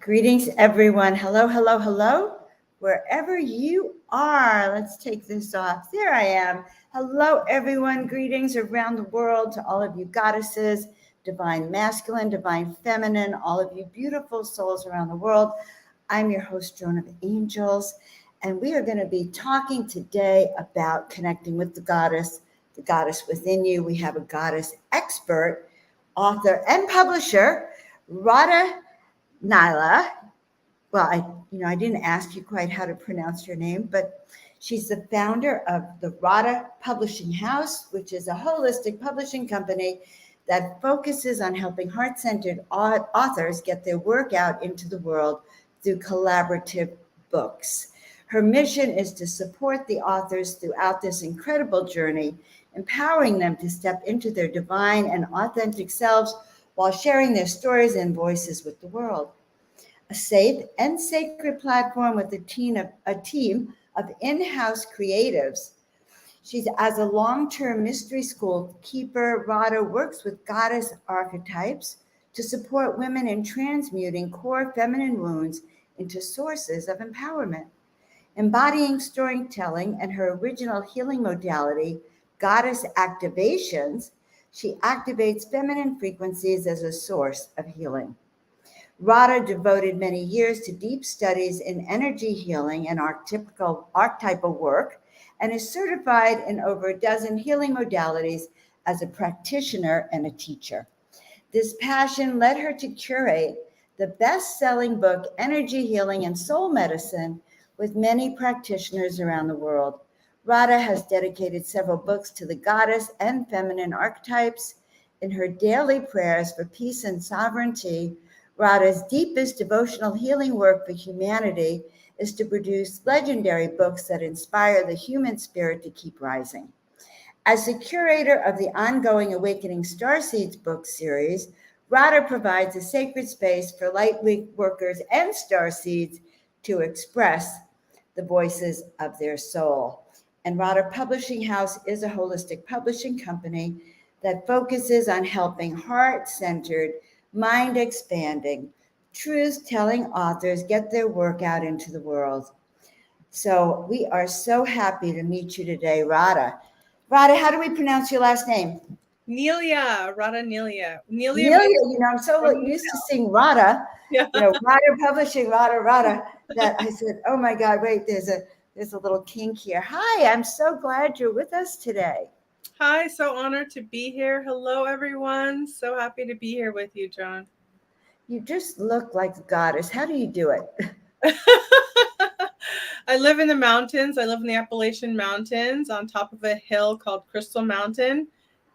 Greetings, everyone. Hello, hello, hello. Wherever you are, let's take this off. There I am. Hello, everyone. Greetings around the world to all of you goddesses, divine masculine, divine feminine, all of you beautiful souls around the world. I'm your host, Joan of Angels, and we are going to be talking today about connecting with the goddess within you. We have a goddess expert, author, and publisher, Radhaa. Nyla, well, I didn't ask you quite how to pronounce your name, but she's the founder of the Radhaa Publishing House, which is a holistic publishing company that focuses on helping heart-centered authors get their work out into the world through collaborative books. Her mission is to support the authors throughout this incredible journey, empowering them to step into their divine and authentic selves while sharing their stories and voices with the world. A safe and sacred platform with a team of in-house creatives. She's as a long-term mystery school keeper. Radhaa works with Goddess Archetypes to support women in transmuting core feminine wounds into sources of empowerment. Embodying storytelling and her original healing modality, Goddess Activations, she activates feminine frequencies as a source of healing. Radhaa devoted many years to deep studies in energy healing and archetypal work and is certified in over a dozen healing modalities as a practitioner and a teacher. This passion led her to curate the best-selling book, Energy Healing and Soul Medicine, with many practitioners around the world. Radhaa has dedicated several books to the goddess and feminine archetypes. In her daily prayers for peace and sovereignty, Radha's deepest devotional healing work for humanity is to produce legendary books that inspire the human spirit to keep rising. As the curator of the ongoing Awakening Starseeds book series, Radhaa provides a sacred space for light workers and starseeds to express the voices of their soul. And Radhaa Publishing House is a holistic publishing company that focuses on helping heart-centered, mind-expanding, truth-telling authors get their work out into the world. So we are so happy to meet you today, Radhaa. Radhaa, how do we pronounce your last name? Nelia, Radhaa Nelia. Nelia, I'm so used to seeing Radhaa, Yeah. Radhaa Publishing, Radhaa, that I said, oh my God, wait, there's a little kink here. Hi, I'm so glad you're with us today. Hi, so honored to be here. Hello, everyone. So happy to be here with you, Joan. You just look like a goddess. How do you do it? I live in the mountains. I live in the Appalachian Mountains on top of a hill called Crystal Mountain.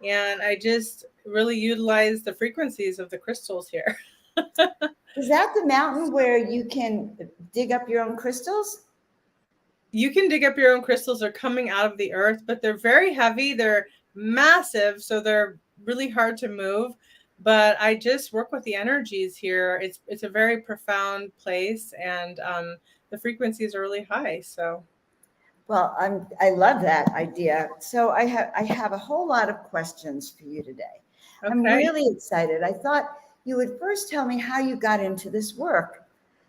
And I just really utilize the frequencies of the crystals here. Is that the mountain where you can dig up your own crystals? You can dig up your own crystals. They're coming out of the earth, but they're very heavy. They're massive, so they're really hard to move. But I just work with the energies here. It's a very profound place, and the frequencies are really high. So, well, I love that idea. So I have a whole lot of questions for you today. Okay. I'm really excited. I thought you would first tell me how you got into this work.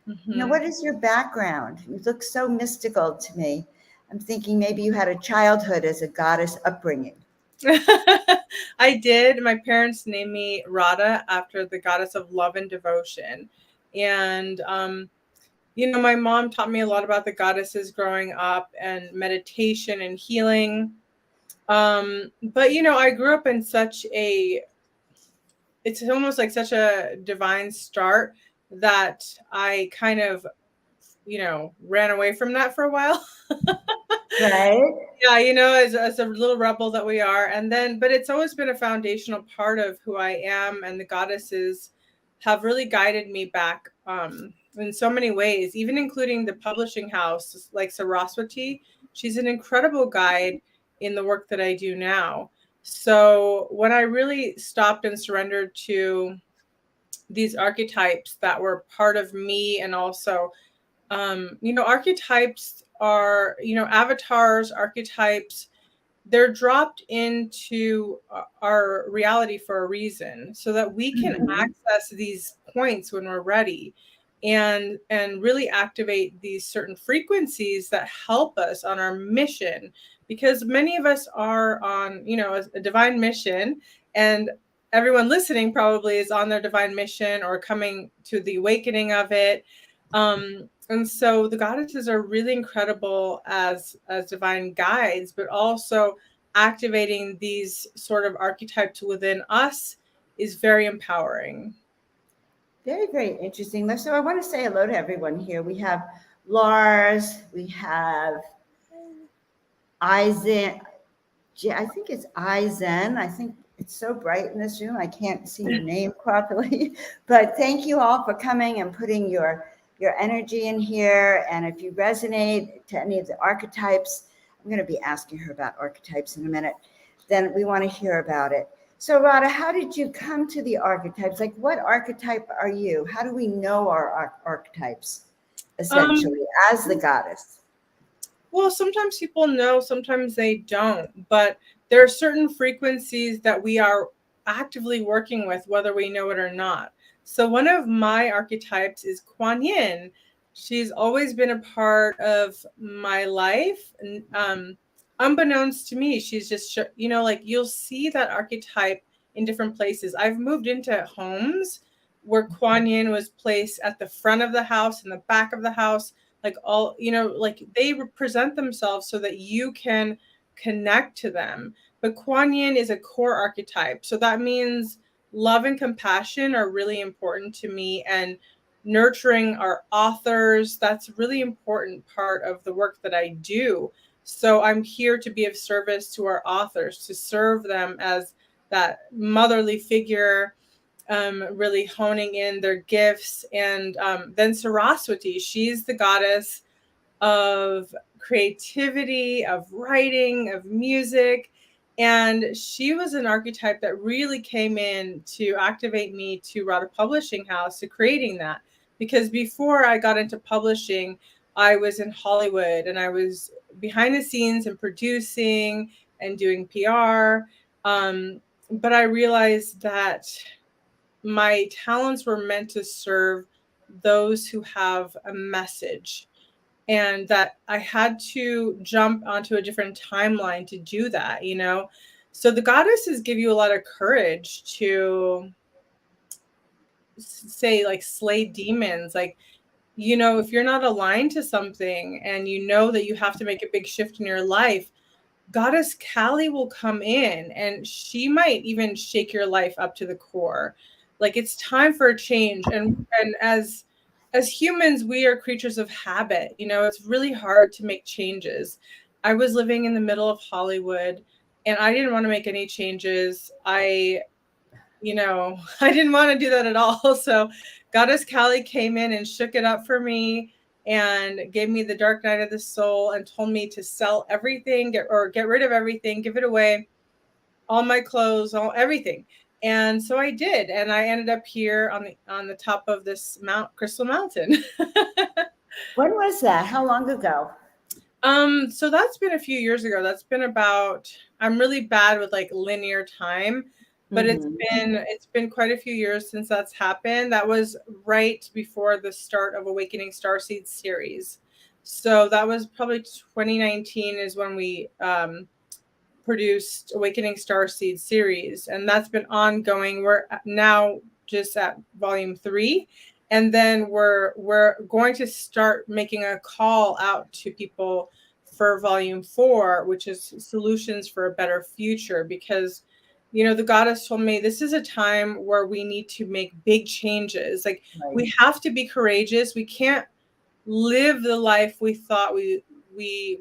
Mm-hmm. What is your background? You look so mystical to me. I'm thinking maybe you had a childhood as a goddess upbringing. I did. My parents named me Radhaa after the goddess of love and devotion. And, my mom taught me a lot about the goddesses growing up and meditation and healing. But, I grew up in it's almost like such a divine start that I kind of, ran away from that for a while. Right. Yeah, as a little rebel that we are. But it's always been a foundational part of who I am. And the goddesses have really guided me back in so many ways, even including the publishing house, like Saraswati. She's an incredible guide in the work that I do now. So when I really stopped and surrendered to these archetypes that were part of me, and also, archetypes are, avatars, archetypes, they're dropped into our reality for a reason so that we can access these points when we're ready. and really activate these certain frequencies that help us on our mission, because many of us are on, you know, a divine mission, and everyone listening probably is on their divine mission or coming to the awakening of it. And so the goddesses are really incredible as divine guides, but also activating these sort of archetypes within us is very empowering. Very, very interesting. So I want to say hello to everyone here. We have Lars, we have Eisen, I think it's Eisen. I think it's so bright in this room. I can't see your name properly, but thank you all for coming and putting your energy in here. And if you resonate to any of the archetypes, I'm going to be asking her about archetypes in a minute, then we want to hear about it. So Radha, how did you come to the archetypes? Like, what archetype are you? How do we know our archetypes, essentially, as the goddess? Well, sometimes people know, sometimes they don't, but there are certain frequencies that we are actively working with, whether we know it or not. So one of my archetypes is Kuan Yin. She's always been a part of my life. Unbeknownst to me, she's just, you know, like you'll see that archetype in different places. I've moved into homes where Kuan Yin was placed at the front of the house, in the back of the house, like all, you know, like they represent themselves so that you can connect to them. But Kuan Yin is a core archetype. So that means love and compassion are really important to me, and nurturing our authors, that's a really important part of the work that I do. So I'm here to be of service to our authors, to serve them as that motherly figure, really honing in their gifts. And then Saraswati, she's the goddess of creativity, of writing, of music. And she was an archetype that really came in to activate me to Radhaa Publishing House, to creating that. Because before I got into publishing, I was in Hollywood and I was behind the scenes and producing and doing PR. But I realized that my talents were meant to serve those who have a message, and that I had to jump onto a different timeline to do that, you know? So the goddesses give you a lot of courage to say, like, slay demons. Like, you know, if you're not aligned to something and you know that you have to make a big shift in your life, Goddess Kali will come in and she might even shake your life up to the core. Like, it's time for a change. And as humans, we are creatures of habit. You know, it's really hard to make changes. I was living in the middle of Hollywood and I didn't want to make any changes. You know, I didn't want to do that at all. So Goddess Kali came in and shook it up for me and gave me the dark night of the soul and told me to sell everything, get rid of everything, give it away, all my clothes, everything. And so I did, and I ended up here on the top of this Crystal Mountain. When was that? How long ago? So that's been a few years ago. That's been about, I'm really bad with like linear time, but it's been quite a few years since that's happened. That was right before the start of Awakening Starseed series. So that was probably 2019 is when we produced Awakening Starseed series, and that's been ongoing. We're now just at volume 3. And then we're going to start making a call out to people for volume 4, which is solutions for a better future. Because, you know, the goddess told me this is a time where we need to make big changes. Like, we have to be courageous. We can't live the life we thought we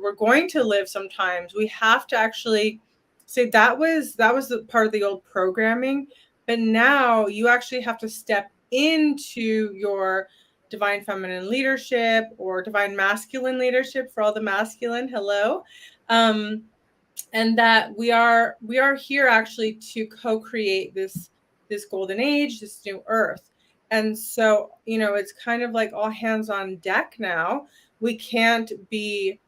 were going to live. Sometimes we have to actually say that was the part of the old programming, but now you actually have to step into your divine feminine leadership or divine masculine leadership, for all the masculine. Hello. And that we are here actually to co-create this golden age, this new earth. And so, you know, it's kind of like all hands on deck now. We can't be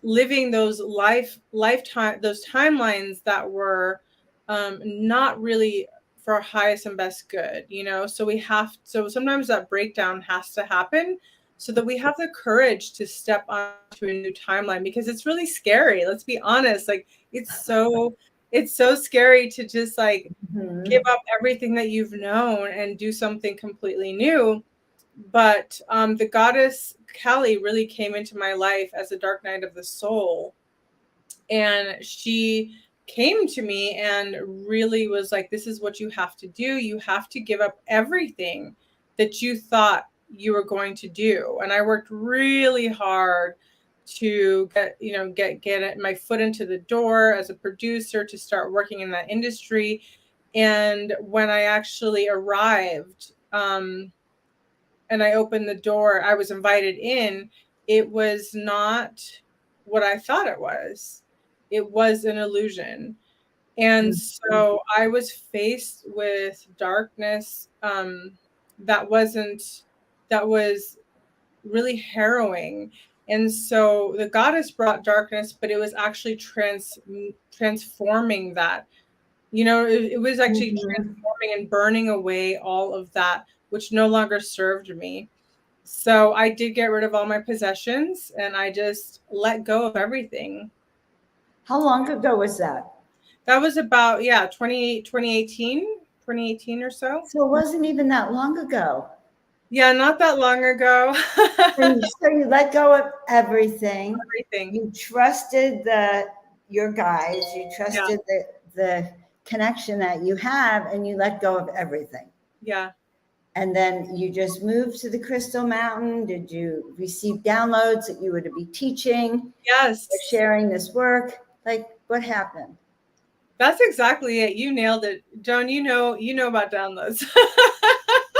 living those timelines that were not really for our highest and best good, so sometimes that breakdown has to happen so that we have the courage to step onto a new timeline, because it's really scary. Let's be honest. Like, it's so scary to just like give up everything that you've known and do something completely new. But the goddess Kali really came into my life as a dark night of the soul. And she came to me and really was like, this is what you have to do. You have to give up everything that you thought you were going to do. And I worked really hard to get my foot into the door as a producer, to start working in that industry. And when I actually arrived, and I opened the door, I was invited in. It was not what I thought it was. It was an illusion. And so I was faced with darkness that was really harrowing. And so the goddess brought darkness, but it was actually transforming that. It was actually transforming and burning away all of that, which no longer served me. So I did get rid of all my possessions, and I just let go of everything. How long ago was that? That was about 2018 or so. So it wasn't even that long ago. Yeah, not that long ago. So you let go of everything. Everything. You trusted your guides. You trusted the connection that you have, and you let go of everything. Yeah. And then you just moved to the Crystal Mountain. Did you receive downloads that you were to be teaching? Yes. Sharing this work? Like, what happened? That's exactly it. You nailed it. Joan, you know about downloads.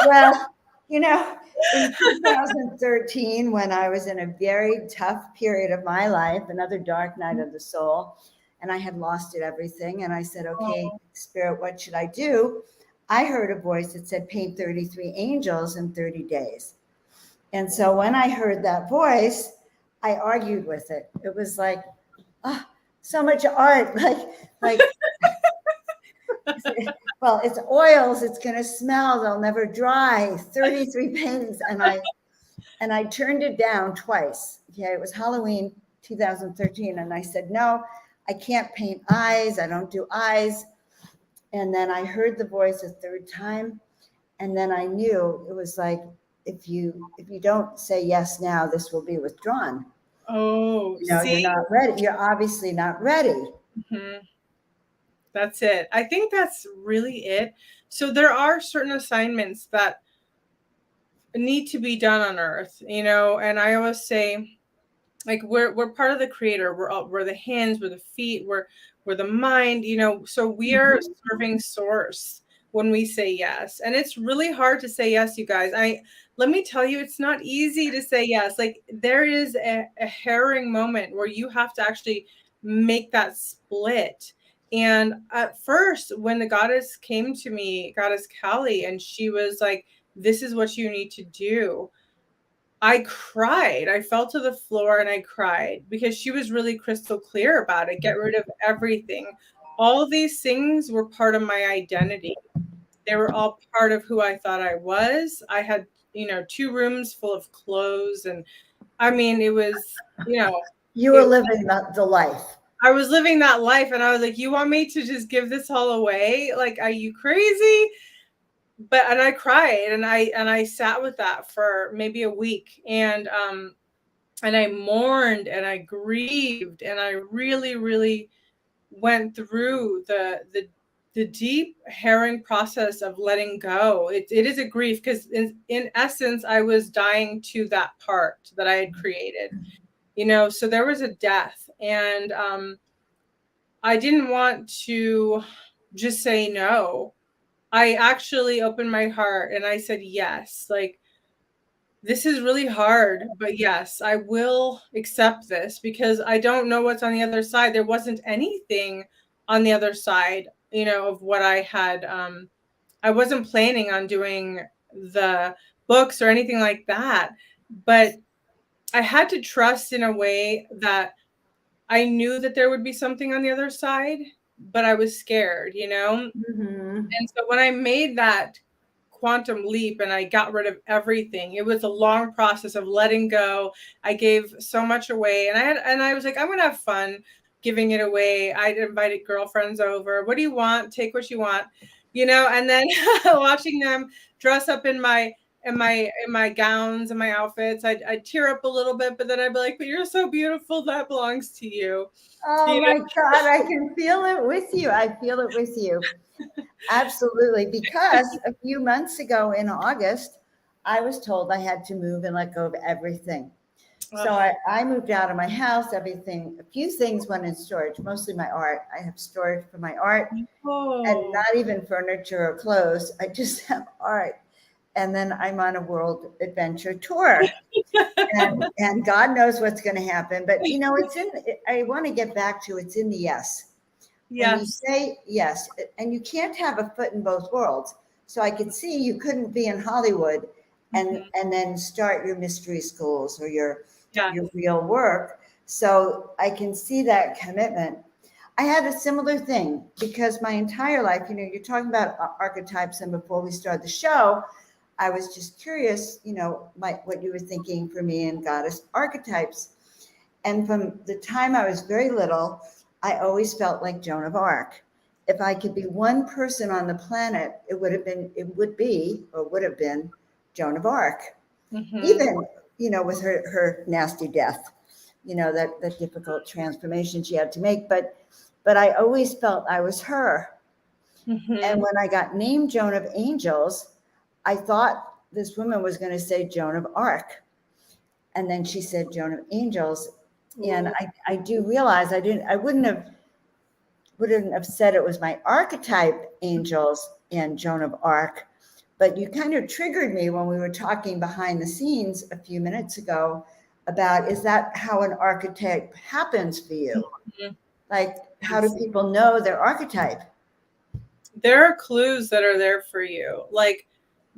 Well, in 2013, when I was in a very tough period of my life, another dark night of the soul, and I had lost everything, and I said, okay, Spirit, what should I do? I heard a voice that said, paint 33 angels in 30 days. And so when I heard that voice, I argued with it. It was like, oh, so much art. Like, well, it's oils. It's going to smell. They'll never dry. 33 paintings. And I turned it down twice. Okay. It was Halloween 2013. And I said, no, I can't paint eyes. I don't do eyes. And then I heard the voice a third time. And then I knew it was like, if you don't say yes now, this will be withdrawn. Oh, you're not ready. You're obviously not ready. Mm-hmm. That's it. I think that's really it. So there are certain assignments that need to be done on Earth, and I always say, like, we're part of the creator. We're the hands, we're the feet, we're the mind, so we are serving source when we say yes. And it's really hard to say yes, you guys. Let me tell you, it's not easy to say yes. Like, there is a harrowing moment where you have to actually make that split. And at first, when the goddess came to me, Goddess Kali, and she was like, this is what you need to do, I cried. I fell to the floor and I cried, because she was really crystal clear about it. Get rid of everything. All these things were part of my identity. They were all part of who I thought I was. I had, 2 rooms full of clothes. And I mean, it was, you were living the life. I was living that life. And I was like, you want me to just give this all away? Like, are you crazy? And I cried, and I sat with that for maybe a week, and I mourned and I grieved, and I really, really went through the deep harrowing process of letting go. It is a grief, because in essence, I was dying to that part that I had created, so there was a death, and I didn't want to just say no. I actually opened my heart and I said, yes, like, this is really hard, but yes, I will accept this, because I don't know what's on the other side. There wasn't anything on the other side, of what I had. I wasn't planning on doing the books or anything like that, but I had to trust in a way that I knew that there would be something on the other side, but I was scared, you know? Mm-hmm. And so when I made that quantum leap and I got rid of everything, it was a long process of letting go. I gave so much away, and I was like, I'm gonna have fun giving it away. I invited girlfriends over. What do you want? Take what you want, you know. And then watching them dress up in my gowns and my outfits, I'd tear up a little bit, but then I'd be like, but you're so beautiful, that belongs to you. Oh You my God, I can feel it with you. I feel it with you. Absolutely. Because a few months ago in August, I was told I had to move and let go of everything. So know? I moved out of my house, everything, a few things went in storage, mostly my art. I have storage for my art and Oh. not even furniture or clothes. I just have art. And then I'm on a world adventure tour. And God knows what's going to happen. But you know, I want to get back to it's in the yes. When you Yes. say yes, and you can't have a foot in both worlds. So I could see you couldn't be in Hollywood Mhm. and then start your mystery schools or Yes. your real work. So I can see that commitment. I had a similar thing because my entire life, you know, you're talking about archetypes, and before we start the show, I was just curious, you know, what you were thinking for me in Goddess Archetypes. And from the time I was very little, I always felt like Joan of Arc. If I could be one person on the planet, would have been Joan of Arc. Mhm. Even, you know, with her nasty death, you know, that difficult transformation she had to make. But I always felt I was her. And Mhm. when I got named Joan of Angels, I thought this woman was going to say Joan of Arc. And then she said Joan of Angels. And Ooh. I do realize I wouldn't have said it was my archetype angels and Joan of Arc, but you kind of triggered me when we were talking behind the scenes a few minutes ago about, is that how an archetype happens for you? Mhm. Like, how do Yes. people know their archetype? There are clues that are there for you. Like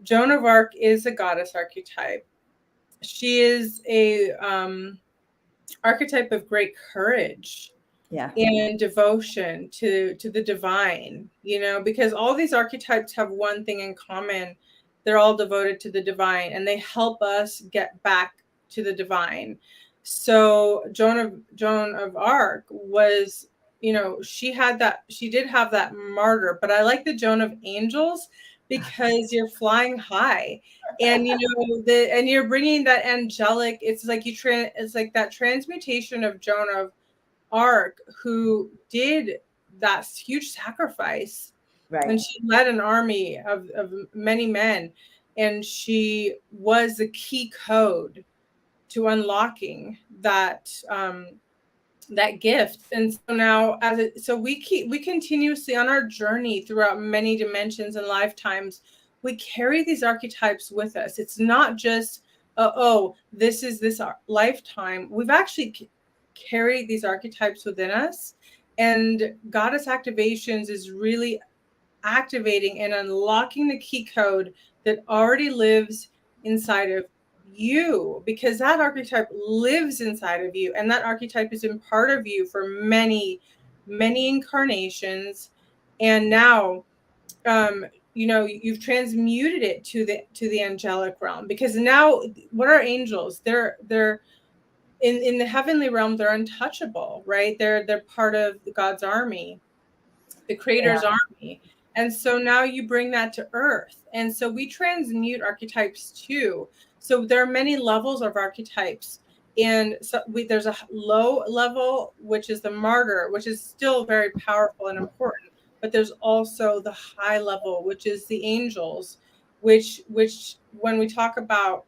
Joan of Arc is a goddess archetype. She is a archetype of great courage Yeah. and devotion to the divine, you know, because all these archetypes have one thing in common. They're all devoted to the divine, and they help us get back to the divine. So Joan of Arc was, you know, she did have that martyr, but I like the Joan of Angels because you're flying high, and you know and you're bringing that angelic. It's like it's like that transmutation of Joan of Arc, who did that huge sacrifice, Right. and she led an army of many men, and she was the key code to unlocking that gift. And so now so we continuously on our journey throughout many dimensions and lifetimes, we carry these archetypes with us. It's not just oh, this is this lifetime. We've actually carried these archetypes within us, and goddess activations is really activating and unlocking the key code that already lives inside of you, because that archetype lives inside of you, and that archetype has been part of you for many incarnations. And now you know, you've transmuted it to the angelic realm, because now what are angels? They're in the heavenly realm, they're untouchable, right? They're part of God's army, the Yeah. creator's army. And so now you bring that to earth. And so we transmute archetypes too. So there are many levels of archetypes. And so there's a low level, which is the martyr, which is still very powerful and important. But there's also the high level, which is the angels, which when we talk about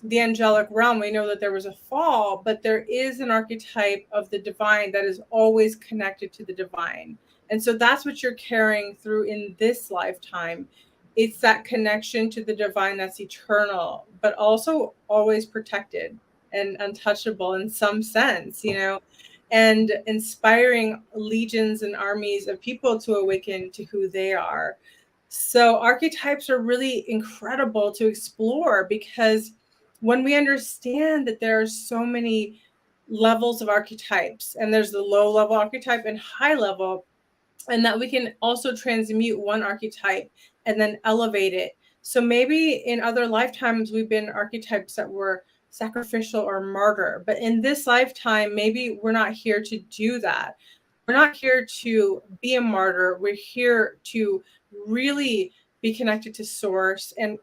the angelic realm, we know that there was a fall, but there is an archetype of the divine that is always connected to the divine. And so that's what you're carrying through in this lifetime. It's that connection to the divine that's eternal, but also always protected and untouchable in some sense, you know, and inspiring legions and armies of people to awaken to who they are. So archetypes are really incredible to explore, because when we understand that there are so many levels of archetypes, and there's the low level archetype and high level, and that we can also transmute one archetype and then elevate it. So maybe in other lifetimes we've been archetypes that were sacrificial or martyr, but in this lifetime maybe we're not here to do that. We're not here to be a martyr. We're here to really be connected to source and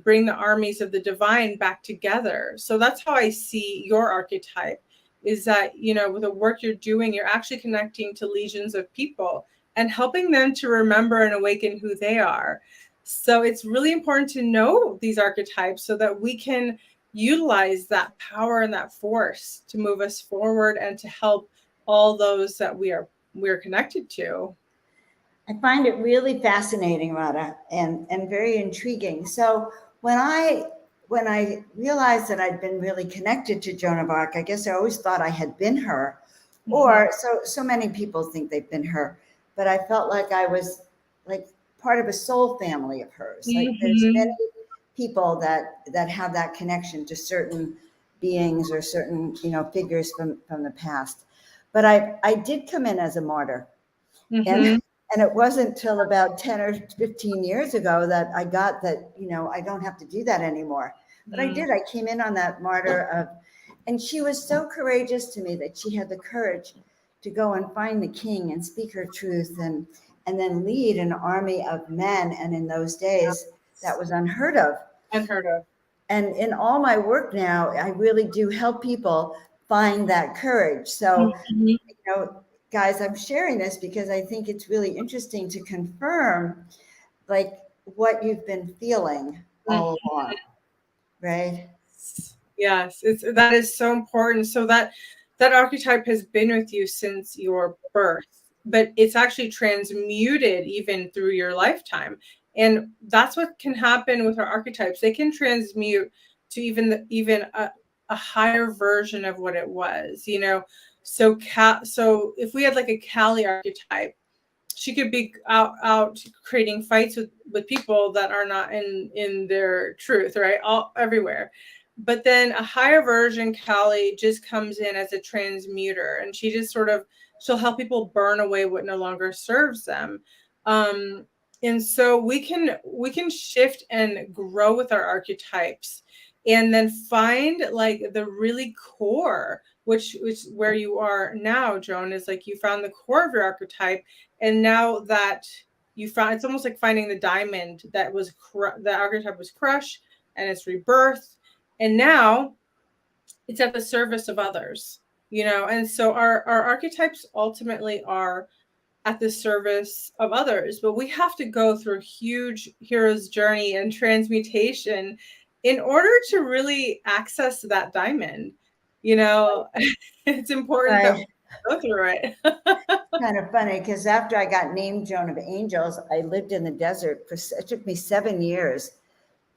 bring the armies of the divine back together. So that's how I see your archetype, is that, you know, with the work you're doing, you're actually connecting to legions of people and helping them to remember and awaken who they are. So it's really important to know these archetypes so that we can utilize that power and that force to move us forward and to help all those that we're connected to. I find it really fascinating, Radha, and very intriguing. So when I realized that I'd been really connected to Joan of Arc, I guess I always thought I had been her, or so many people think they've been her, but I felt like I was like part of a soul family of hers. Like there's many people that have that connection to certain beings or certain, you know, figures from the past. But I did come in as a martyr. And it wasn't till about 10 or 15 years ago that I got that, you know, I don't have to do that anymore. But I did. I came in on that martyr of, and she was so courageous to me that she had the courage to go and find the king and speak her truth and then lead an army of men. And in those days, that was unheard of. Unheard of. And in all my work now, I really do help people find that courage. So, you know, guys, I'm sharing this because I think it's really interesting to confirm like what you've been feeling all along, right? Yes, that is so important. So that archetype has been with you since your birth, but it's actually transmuted even through your lifetime. And that's what can happen with our archetypes. They can transmute to even a higher version of what it was, you know. So if we had like a Kali archetype, she could be out creating fights with people that are not in their truth, right? Everywhere. But then a higher version, Kali, just comes in as a transmuter, and she just she'll help people burn away what no longer serves them. And so we can shift and grow with our archetypes, and then find like the really core, which where you are now, Joan, is like you found the core of your archetype. And now that you found, it's almost like finding the diamond that was the archetype was crushed and it's rebirth. And now it's at the service of others, you know? And so our archetypes ultimately are at the service of others, but we have to go through a huge hero's journey and transmutation in order to really access that diamond. You know, it's important that we go through it. Kind of funny because after I got named Joan of Angels, I lived in the desert it took me 7 years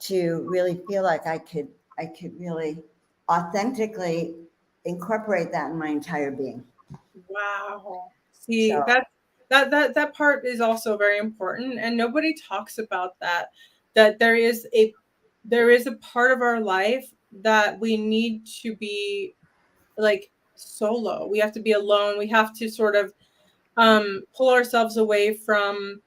to really feel like I could really authentically incorporate that in my entire being. Wow. See, that part is also very important, and nobody talks about that there is a part of our life that we need to be like solo. We have to be alone. We have to sort of pull ourselves away from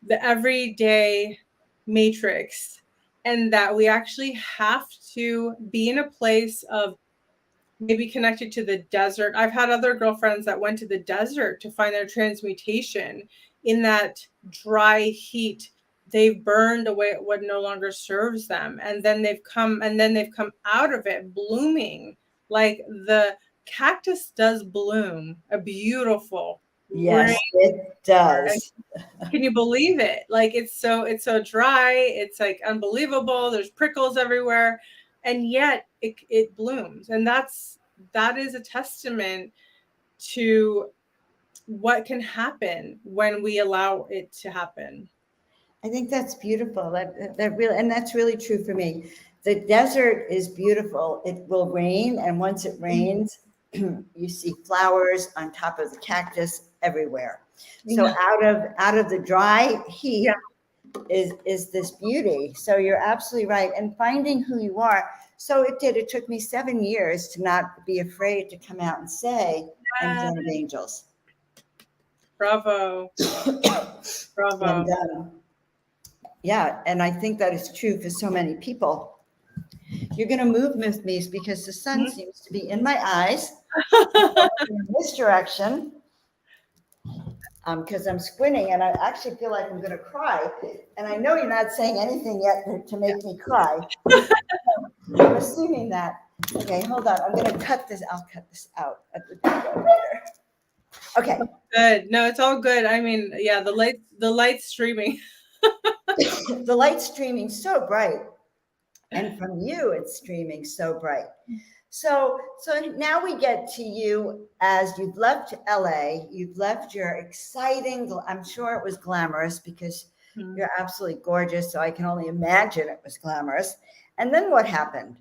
the everyday matrix, and that we actually have to be in a place of maybe connected to the desert. I've had other girlfriends that went to the desert to find their transmutation. In that dry heat, they've burned away what no longer serves them, and then they've come out of it blooming. Like the cactus does bloom a beautiful Yes, it does. Can you believe it? Like it's so dry. It's like unbelievable. There's prickles everywhere, and yet it blooms. And that is a testament to what can happen when we allow it to happen. I think that's beautiful. That really, and that's really true for me. The desert is beautiful. It will rain, and once it rains, you see flowers on top of the cactus everywhere. So out of the dry heat is this beauty. So you're absolutely right. And finding who you are. So it took me 7 years to not be afraid to come out and say, I'm Joan of Angels. Bravo. Bravo. And yeah, and I think that is true for so many people. You're going to move with me because the sun seems to be in my eyes in this direction. Because I'm squinting and I actually feel like I'm going to cry. And I know you're not saying anything yet to make me cry. I'm assuming that. Okay, hold on. I'm going to cut this. I'll cut this out at the video later. Okay. Good. No, it's all good. I mean, yeah, the light streaming. The light's streaming so bright. And from you, it's streaming so bright. So now we get to you as you've left LA, you've left your exciting, I'm sure it was glamorous because you're absolutely gorgeous. So I can only imagine it was glamorous. And then what happened?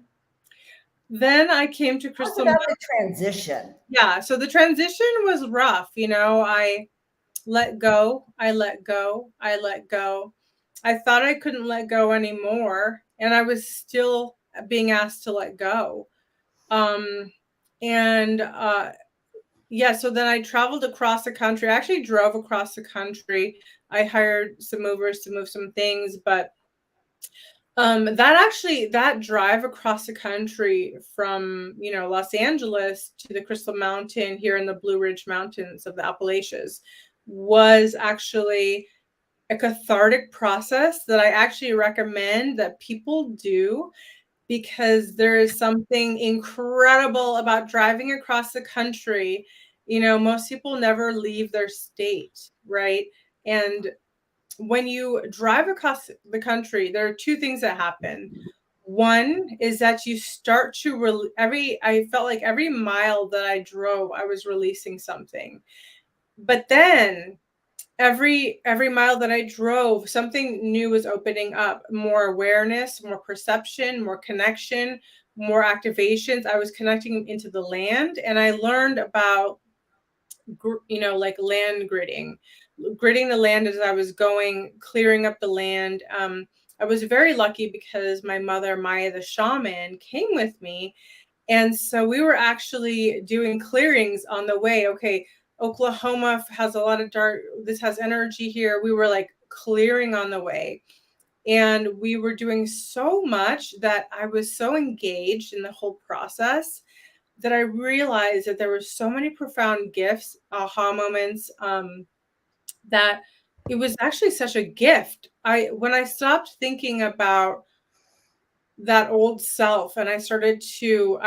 Then I came to Crystal. Talk about the transition. Yeah. So the transition was rough. You know, I let go. I let go. I let go. I thought I couldn't let go anymore. And I was still being asked to let go. Yeah, so then I traveled across the country. I actually drove across the country. I hired some movers to move some things, but that drive across the country from, you know, Los Angeles to the Crystal Mountain here in the Blue Ridge Mountains of the Appalachians was actually a cathartic process that I actually recommend that people do, because there is something incredible about driving across the country. You know, most people never leave their state, right? And when you drive across the country, there are two things that happen. One is that you start to I felt like every mile that I drove, I was releasing something. But then every mile that I drove, something new was opening up. More awareness, more perception, more connection, more activations. I was connecting into the land, and I learned about, you know, like land gridding the land as I was going, clearing up the land. I was very lucky because my mother, Maya the shaman, came with me. And so we were actually doing clearings on the way. Okay, Oklahoma has a lot of dark, this has energy here. We were like clearing on the way. And we were doing so much that I was so engaged in the whole process that I realized that there were so many profound gifts, aha moments, that it was actually such a gift. When I stopped thinking about that old self and I started to,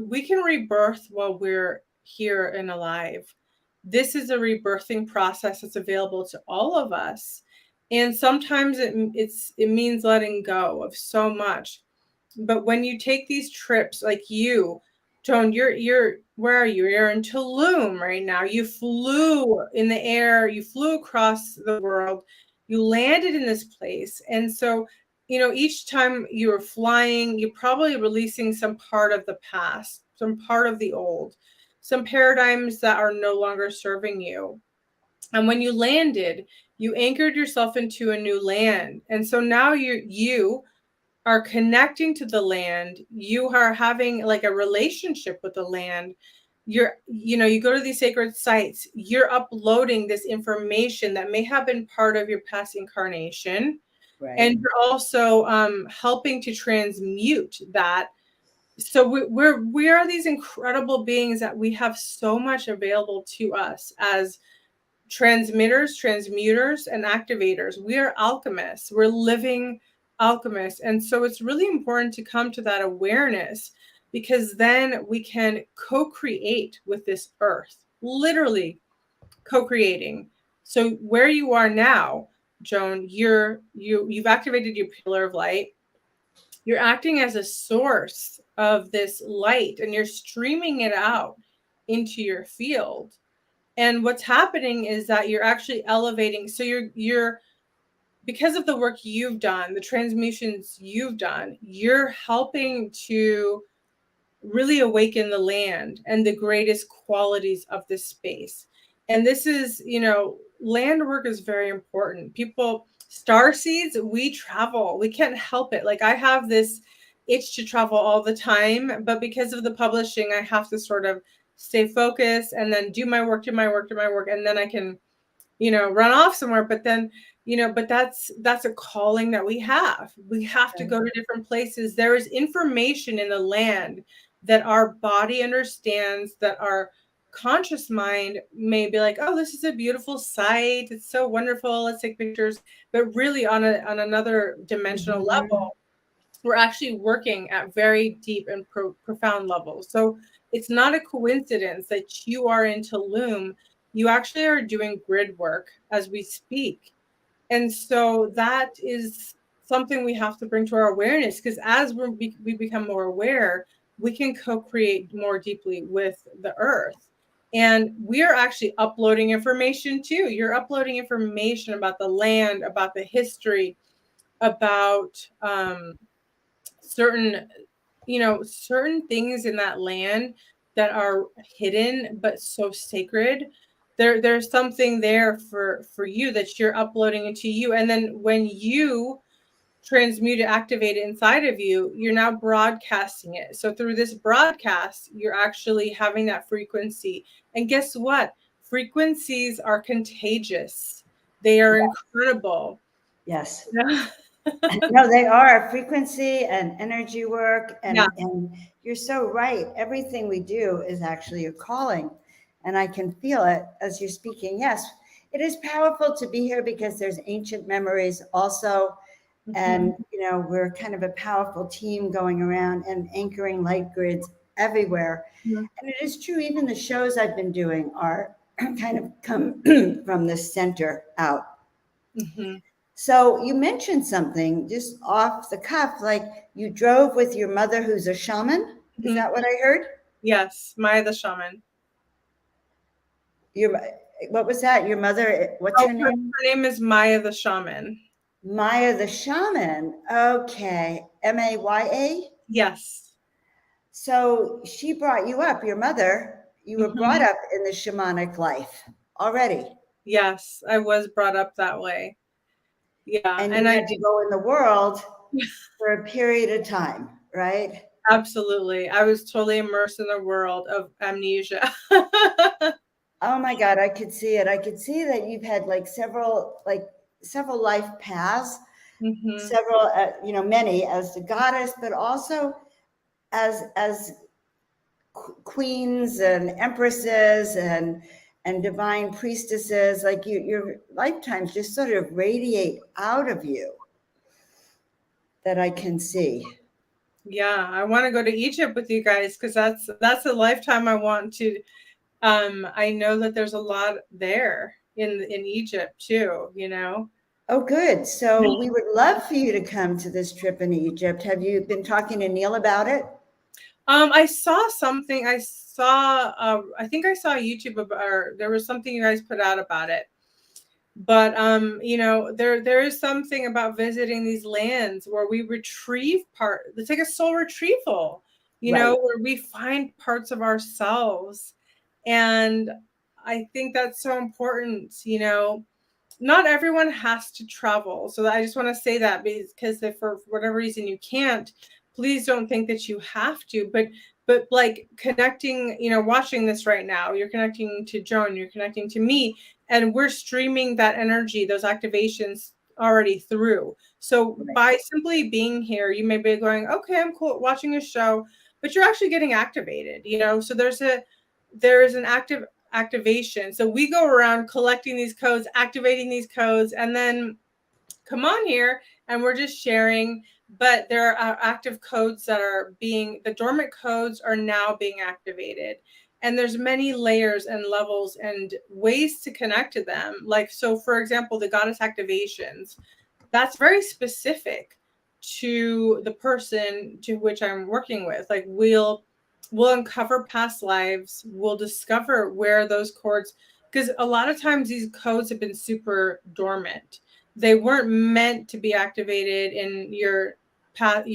we can rebirth while we're here and alive. This is a rebirthing process that's available to all of us. And sometimes it means letting go of so much. But when you take these trips, like you, Joan, you're where are you? You're in Tulum right now. You flew in the air, you flew across the world, you landed in this place. And so, you know, each time you were flying, you're probably releasing some part of the past, some part of the old, some paradigms that are no longer serving you. And when you landed, you anchored yourself into a new land. And so now you are connecting to the land. You are having like a relationship with the land. You go to these sacred sites, you're uploading this information that may have been part of your past incarnation. Right. And you're also helping to transmute that. So we are these incredible beings that we have so much available to us as transmitters, transmuters, and activators. We are alchemists. We're living alchemists. And so it's really important to come to that awareness, because then we can co-create with this earth, literally co-creating. So where you are now, Joan, you've activated your pillar of light. You're acting as a source of this light, and you're streaming it out into your field. And what's happening is that you're actually elevating. So you're because of the work you've done, the transmutions you've done, you're helping to really awaken the land and the greatest qualities of this space. And this is, land work is very important. People, star seeds, we travel. We can't help it. Like I have this itch to travel all the time, but because of the publishing, I have to sort of stay focused and then do my work, and then I can run off somewhere. But then, but that's a calling that we have. We have to go to different places. There is information in the land that our body understands, that our conscious mind may be like, oh, this is a beautiful sight. It's so wonderful. Let's take pictures. But really on another dimensional level, we're actually working at very deep and profound levels. So it's not a coincidence that you are in Tulum. You actually are doing grid work as we speak. And so that is something we have to bring to our awareness, because as we become more aware, we can co-create more deeply with the earth. And we are actually uploading information too. You're uploading information about the land, about the history, about certain things in that land that are hidden but so sacred. There's something there for you that you're uploading into you, and then when you transmute it, activate it inside of you, you're now broadcasting it. So through this broadcast, you're actually having that frequency. And guess what? Frequencies are contagious. They are incredible. Yes. No, they are frequency and energy work. And you're so right. Everything we do is actually a calling. And I can feel it as you're speaking. Yes, it is powerful to be here because there's ancient memories also. And, we're kind of a powerful team going around and anchoring light grids everywhere. And it is true, even the shows I've been doing are kind of come from the center out. So you mentioned something just off the cuff, like you drove with your mother, who's a shaman. Is that what I heard? Yes, Maya the shaman. What was that? Your mother, what's her name? Her name is Maya the shaman. Maya the shaman. Okay. Maya? Yes. So she brought you up, your mother. You were brought up in the shamanic life already. Yes, I was brought up that way. Yeah. And you had to go in the world for a period of time, right? Absolutely. I was totally immersed in the world of amnesia. Oh my God, I could see it. I could see that you've had several life paths, several, many as the goddess, but also as queens and empresses and divine priestesses. Like your lifetimes just sort of radiate out of you that I can see. Yeah, I want to go to Egypt with you guys, because that's a lifetime I want to. I know that there's a lot there in Egypt too, Oh, good. So we would love for you to come to this trip in Egypt. Have you been talking to Neil about it? I saw something. I think I saw YouTube about, or there was something you guys put out about it. But there is something about visiting these lands where we retrieve it's like a soul retrieval, where we find parts of ourselves. And I think that's so important. Not everyone has to travel. So I just want to say that, because if for whatever reason you can't, please don't think that you have to. But like connecting, watching this right now, you're connecting to Joan, you're connecting to me, and we're streaming that energy, those activations already through. So by simply being here, you may be going, okay, I'm cool watching a show, but you're actually getting activated, so there is an activation. So we go around collecting these codes, activating these codes, and then come on here and we're just sharing. But there are active codes that are the dormant codes are now being activated. And there's many layers and levels and ways to connect to them. So for example, the goddess activations, that's very specific to the person to which I'm working with. We'll uncover past lives. We'll discover where those cords, because a lot of times these codes have been super dormant. They weren't meant to be activated in your path,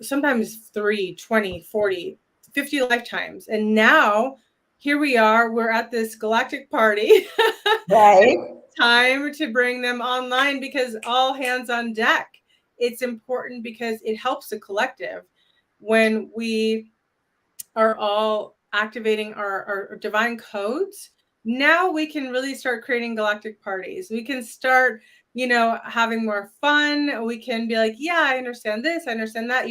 sometimes 3, 20, 40, 50 lifetimes. And now here we are, we're at this galactic party. Right. Time to bring them online, because all hands on deck. It's important because it helps the collective when we are all activating our divine codes. now we can really start creating galactic parties. We can start, having more fun. We can be like, yeah, I understand this, I understand that.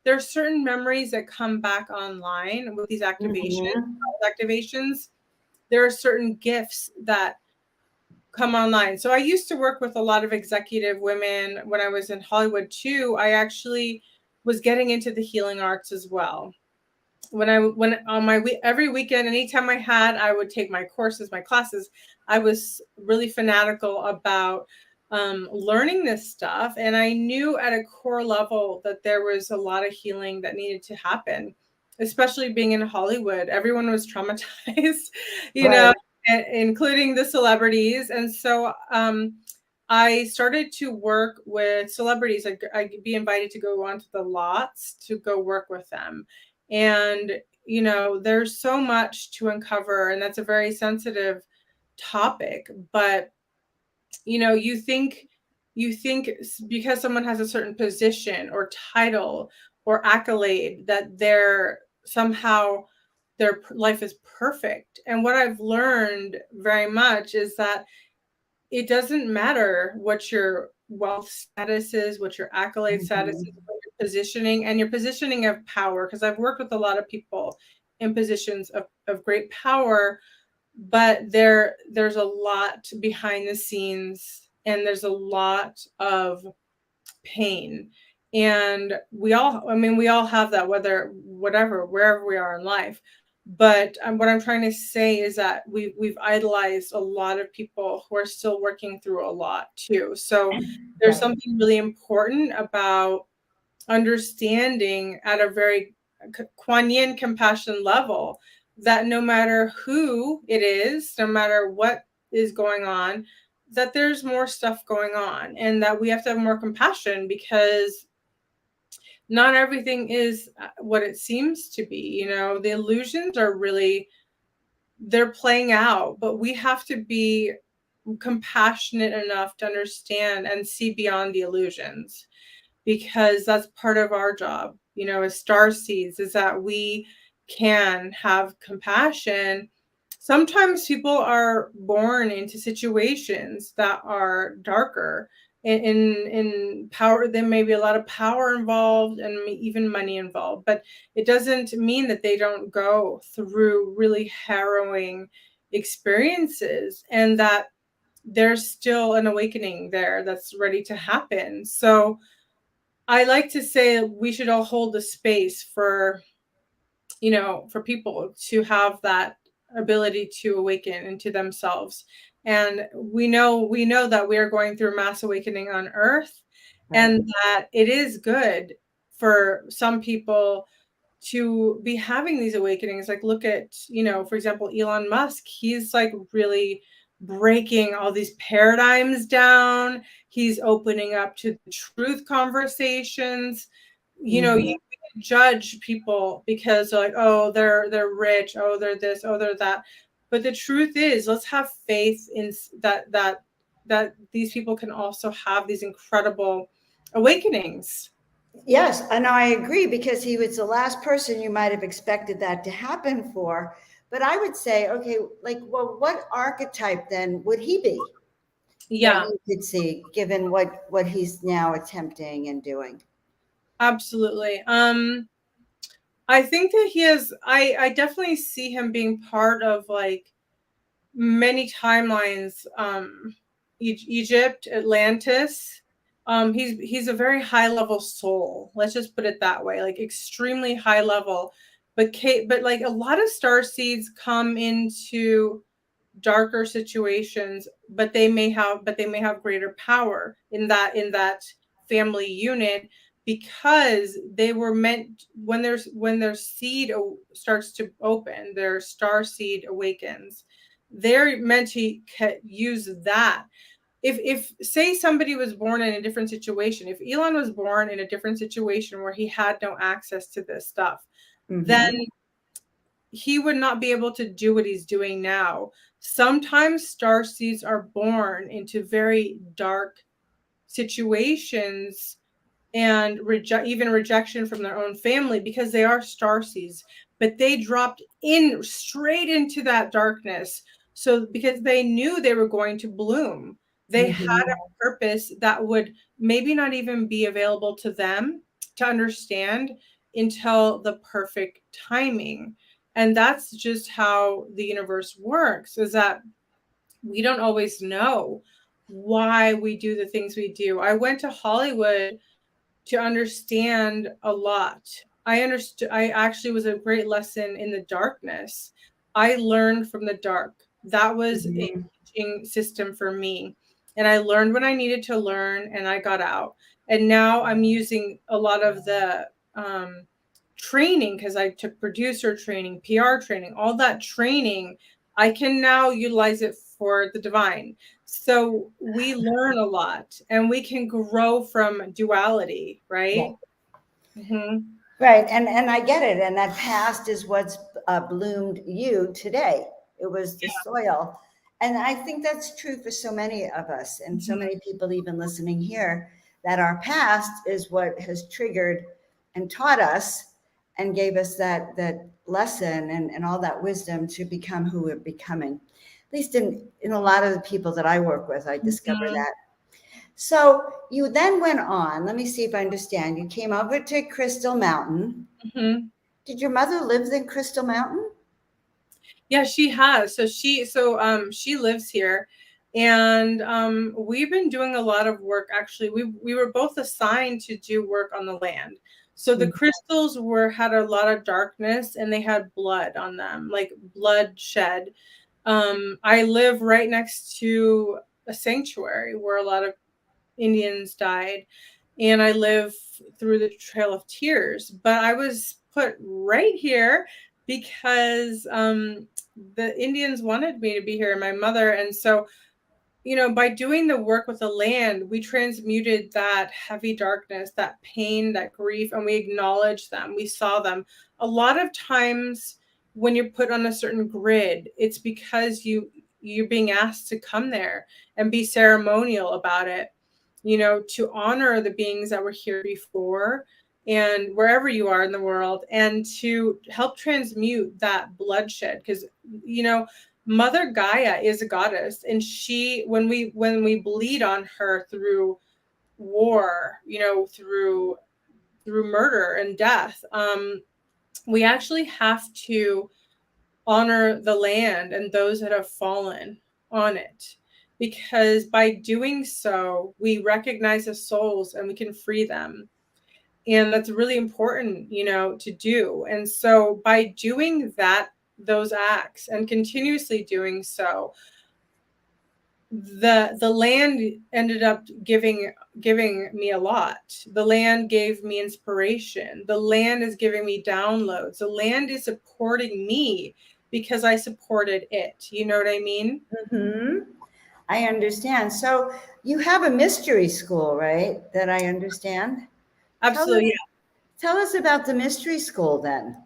There are certain memories that come back online with these activations. There are certain gifts that come online. So I used to work with a lot of executive women when I was in Hollywood too. I actually was getting into the healing arts as well. When on my every weekend, anytime I would take my courses, my classes. I was really fanatical about learning this stuff, and I knew at a core level that there was a lot of healing that needed to happen, especially being in Hollywood. Everyone was traumatized, Right. including the celebrities, and so I started to work with celebrities. I'd be invited to go onto the lots to go work with them. And, there's so much to uncover, and that's a very sensitive topic. But, you think because someone has a certain position or title or accolade that somehow their life is perfect. And what I've learned very much is that it doesn't matter what your wealth status is, what your accolade status is, what your positioning and your positioning of power. Because I've worked with a lot of people in positions of great power, but there's a lot behind the scenes, and there's a lot of pain. And we all have that, wherever we are in life. But what I'm trying to say is that we've idolized a lot of people who are still working through a lot too. So there's Right. something really important about understanding at a very Kuan Yin compassion level that no matter who it is, no matter what is going on, that there's more stuff going on, and that we have to have more compassion, because not everything is what it seems to be. The illusions are really, they're playing out, but we have to be compassionate enough to understand and see beyond the illusions, because that's part of our job, as star seeds, is that we can have compassion. Sometimes people are born into situations that are darker in power. There may be a lot of power involved and even money involved, but it doesn't mean that they don't go through really harrowing experiences, and that there's still an awakening there that's ready to happen. So I like to say we should all hold the space for people to have that ability to awaken into themselves. And we know that we are going through mass awakening on Earth, Right. and that it is good for some people to be having these awakenings. Like, look at, for example, Elon Musk. He's like really breaking all these paradigms down. He's opening up to the truth conversations. You judge people because they're like, oh, they're rich, oh, they're this, oh, they're that. But the truth is, let's have faith in that these people can also have these incredible awakenings. Yes, and I agree, because he was the last person you might have expected that to happen for. But I would say, okay, like, well, what archetype then would he be that Yeah, you could see, given what he's now attempting and doing? absolutely. I think that he is, I definitely see him being part of like many timelines. Egypt, Atlantis. He's a very high level soul. Let's just put it that way, like extremely high level. But like a lot of star seeds come into darker situations, but they may have greater power in that family unit, because they were meant, when their seed starts to open, their star seed awakens, they're meant to use that. If say somebody was born in a different situation, if Elon was born in a different situation where he had no access to this stuff, then he would not be able to do what he's doing now. Sometimes star seeds are born into very dark situations, and even rejection from their own family, because they are star seeds, but they dropped in straight into that darkness So because they knew they were going to bloom, they had a purpose that would maybe not even be available to them to understand until the perfect timing. And that's just how the universe works, is that we don't always know why we do the things we do. I went to Hollywood to understand a lot. I actually was a great lesson in the darkness. I learned from the dark. That was a teaching system for me. And I learned when I needed to learn, and I got out. And now I'm using a lot of the training, because I took producer training, PR training, all that training. I can now utilize it for the divine. So we learn a lot, and we can grow from duality, right? Mm-hmm. Right. And I get it. And that past is what's bloomed you today. It was the soil. And I think that's true for so many of us and so many people even listening here, that our past is what has triggered and taught us and gave us that lesson and all that wisdom to become who we're becoming. At least in a lot of the people that I work with, I discover that. So you then went on, let me see if I understand. You came over to Crystal Mountain. Mm-hmm. Did your mother live in Crystal Mountain? Yeah, she has. So she lives here, and we've been doing a lot of work. Actually, we were both assigned to do work on the land. So the crystals had a lot of darkness, and they had blood on them, like bloodshed. I live right next to a sanctuary where a lot of Indians died, and I live through the Trail of Tears. But I was put right here because the Indians wanted me to be here, and my mother. And so, by doing the work with the land, we transmuted that heavy darkness, that pain, that grief, and we acknowledged them. We saw them. A lot of times when you're put on a certain grid, it's because you're being asked to come there and be ceremonial about it, to honor the beings that were here before and wherever you are in the world, and to help transmute that bloodshed. Because, Mother Gaia is a goddess, and when we bleed on her through war, through murder and death, we actually have to honor the land and those that have fallen on it, because by doing so, we recognize the souls and we can free them. And that's really important, to do. And so by doing those acts and continuously doing so, the land ended up giving me a lot. The land gave me inspiration. The land is giving me downloads. The land is supporting me because I supported it. You know what I mean? I understand. So you have a mystery school, right? That I understand. Absolutely. Tell us about the mystery school then.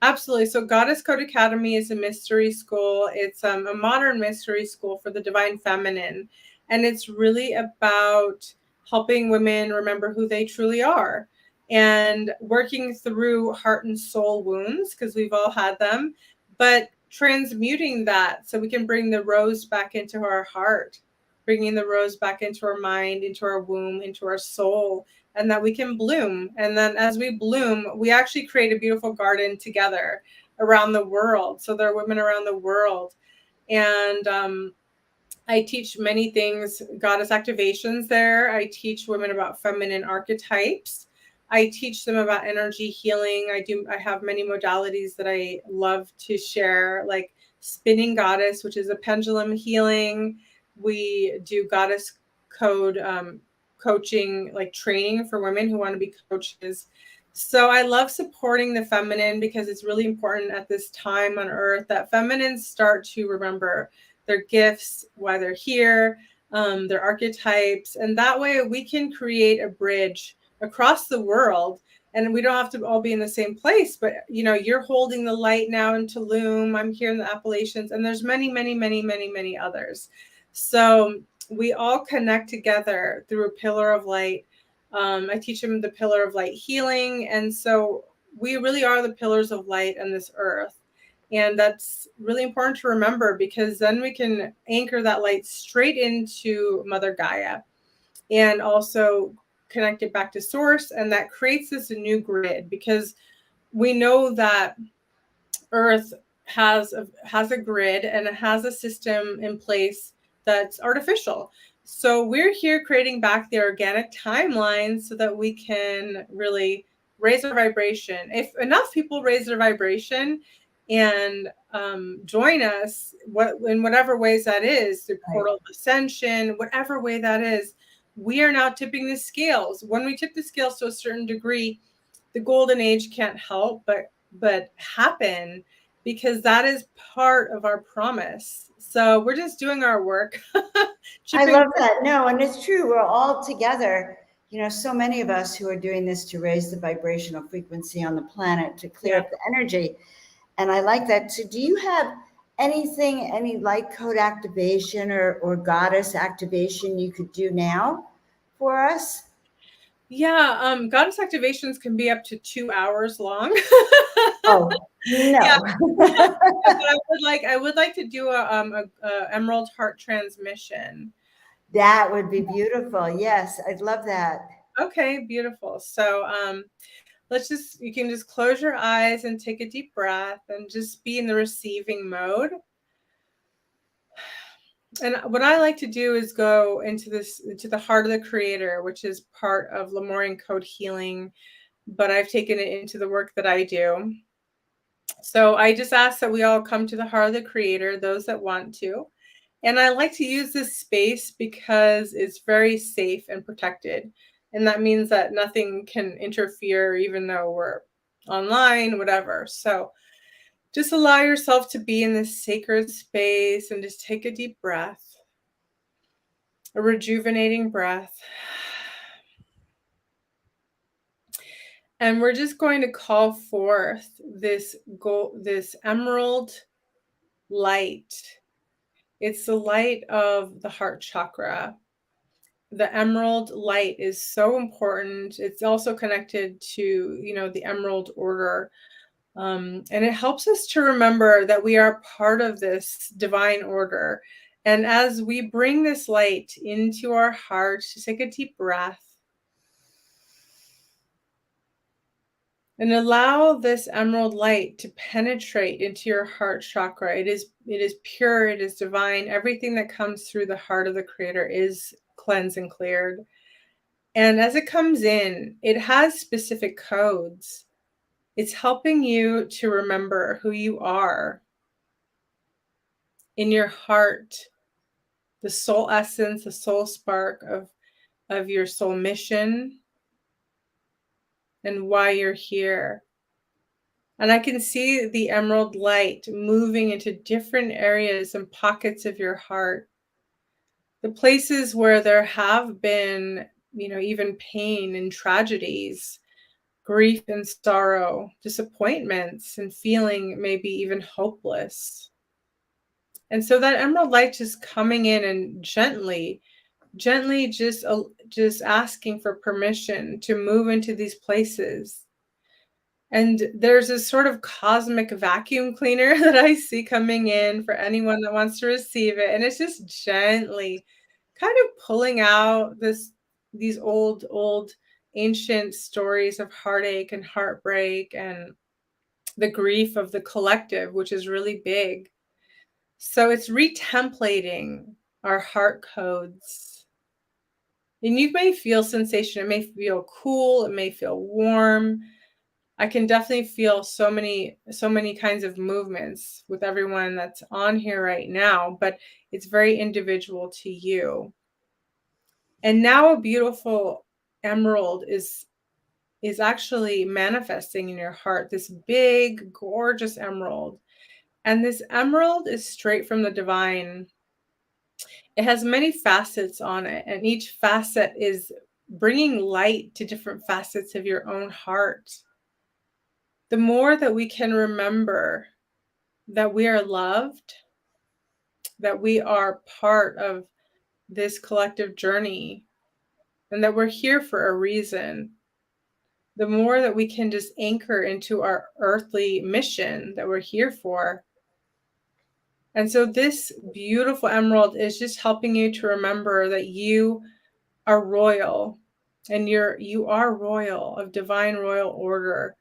Absolutely. So Goddess Code Academy is a mystery school. It's a modern mystery school for the divine feminine. And it's really about helping women remember who they truly are and working through heart and soul wounds, because we've all had them, but transmuting that so we can bring the rose back into our heart, bringing the rose back into our mind, into our womb, into our soul, and that we can bloom. And then as we bloom, we actually create a beautiful garden together around the world. So there are women around the world. And I teach many things, goddess activations there. I teach women about feminine archetypes. I teach them about energy healing. I have many modalities that I love to share, like spinning goddess, which is a pendulum healing. We do goddess code coaching, like training for women who want to be coaches. So I love supporting the feminine, because it's really important at this time on earth that feminines start to remember their gifts, why they're here, their archetypes. And that way we can create a bridge across the world. And we don't have to all be in the same place, but you're holding the light now in Tulum. I'm here in the Appalachians, and there's many, many, many, many, many others. So we all connect together through a pillar of light. I teach them the pillar of light healing. And so we really are the pillars of light on this earth. And that's really important to remember, because then we can anchor that light straight into Mother Gaia and also connect it back to source. And that creates this new grid, because we know that Earth has a grid, and it has a system in place that's artificial. So we're here creating back the organic timeline so that we can really raise our vibration. If enough people raise their vibration and join us, in whatever ways that is, through portal of ascension, whatever way that is, we are now tipping the scales. When we tip the scales to a certain degree, the golden age can't help but happen, because that is part of our promise. So we're just doing our work. I love that. No, and it's true. We're all together. You know, so many of us who are doing this to raise the vibrational frequency on the planet, to clear up the energy. And I like that. So do you have anything, any light code activation or goddess activation you could do now for us? Yeah, goddess activations can be up to 2 hours long. Oh, no. Yeah. But I would like to do a Emerald Heart transmission. That would be beautiful. Yes, I'd love that. Okay, beautiful. So you can just close your eyes and take a deep breath and just be in the receiving mode. And what I like to do is go into the heart of the creator, which is part of Lemurian code healing, but I've taken it into the work that I do. So I just ask that we all come to the heart of the creator, those that want to. And I like to use this space because it's very safe and protected. And that means that nothing can interfere, even though we're online, whatever. So just allow yourself to be in this sacred space and just take a deep breath, a rejuvenating breath. And we're just going to call forth this emerald light. It's the light of the heart chakra. The emerald light is so important. It's also connected to, the emerald order. And it helps us to remember that we are part of this divine order. And as we bring this light into our heart, just take a deep breath and allow this emerald light to penetrate into your heart chakra. It is pure, it is divine. Everything that comes through the heart of the creator is cleansed and cleared. And as it comes in, it has specific codes. It's helping you to remember who you are in your heart, the soul essence, the soul spark of your soul mission and why you're here. And I can see the emerald light moving into different areas and pockets of your heart. The places where there have been, even pain and tragedies, grief and sorrow, disappointments, and feeling maybe even hopeless. And so that emerald light just coming in and gently just asking for permission to move into these places. And there's this sort of cosmic vacuum cleaner that I see coming in for anyone that wants to receive it. And it's just gently kind of pulling out these old ancient stories of heartache and heartbreak and the grief of the collective, which is really big. So it's retemplating our heart codes. And you may feel sensation. It may feel cool. It may feel warm. I can definitely feel so many kinds of movements with everyone that's on here right now, but it's very individual to you. And now a beautiful emerald is actually manifesting in your heart, this big, gorgeous emerald. And this emerald is straight from the divine. It has many facets on it, and each facet is bringing light to different facets of your own heart. The more that we can remember that we are loved, that we are part of this collective journey, and that we're here for a reason, the more that we can just anchor into our earthly mission that we're here for. And so this beautiful emerald is just helping you to remember that you are royal, and you are royal, of divine royal order,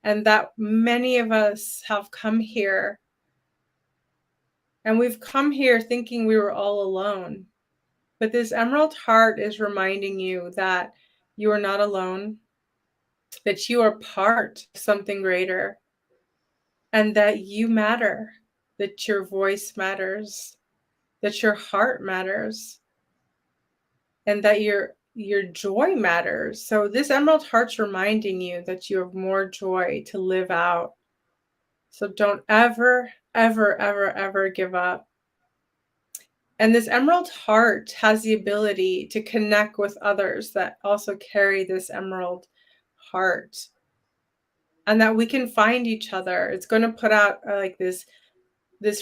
and that many of us have come here, and we've come here thinking we were all alone. But this emerald heart is reminding you that you are not alone, that you are part of something greater, and that you matter, that your voice matters, that your heart matters, and that your joy matters. So this emerald heart's reminding you that you have more joy to live out. So don't ever, ever, ever, ever give up. And this emerald heart has the ability to connect with others that also carry this emerald heart, and that we can find each other. It's going to put out like this